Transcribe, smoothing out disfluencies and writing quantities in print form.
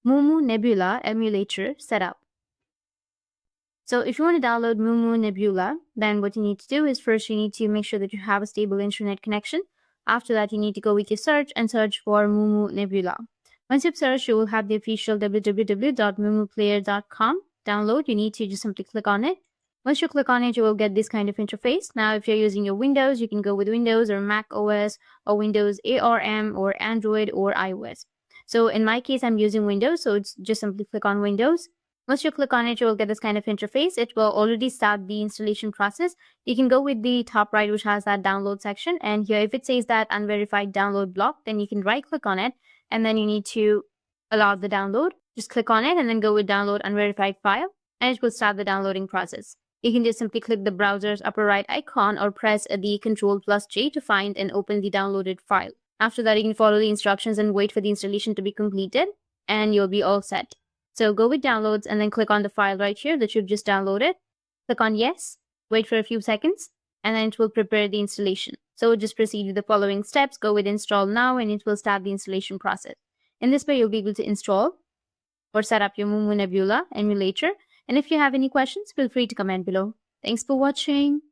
MuMu Nebula Emulator setup. So if you want to download MuMu Nebula, then what you need to do is first you need to make sure that you have a stable internet connection. After that, you need to go with your search and search for MuMu Nebula. Once you've searched, you will have the official www.mumuplayer.com download. You need to just simply click on it. Once you click on it, you will get this kind of interface. Now, if you're using your Windows, you can go with Windows or Mac OS or Windows ARM or Android or iOS. So in my case, I'm using Windows, so it's just simply click on Windows. Once you click on it, you will get this kind of interface. It will already start the installation process. You can go with the top right, which has that download section. And here, if it says that unverified download block, then you can right click on it. And then you need to allow the download. Just click on it and then go with download unverified file. And it will start the downloading process. You can just simply click the browser's upper right icon or press the Ctrl+J to find and open the downloaded file. After that, you can follow the instructions and wait for the installation to be completed. And you'll be all set. So go with downloads and then click on the file right here that you've just downloaded. Click on yes, wait for a few seconds, and then it will prepare the installation. So just proceed with the following steps. Go with install now and it will start the installation process. In this way, you'll be able to install or set up your MuMu Nebula emulator. And if you have any questions, feel free to comment below. Thanks for watching.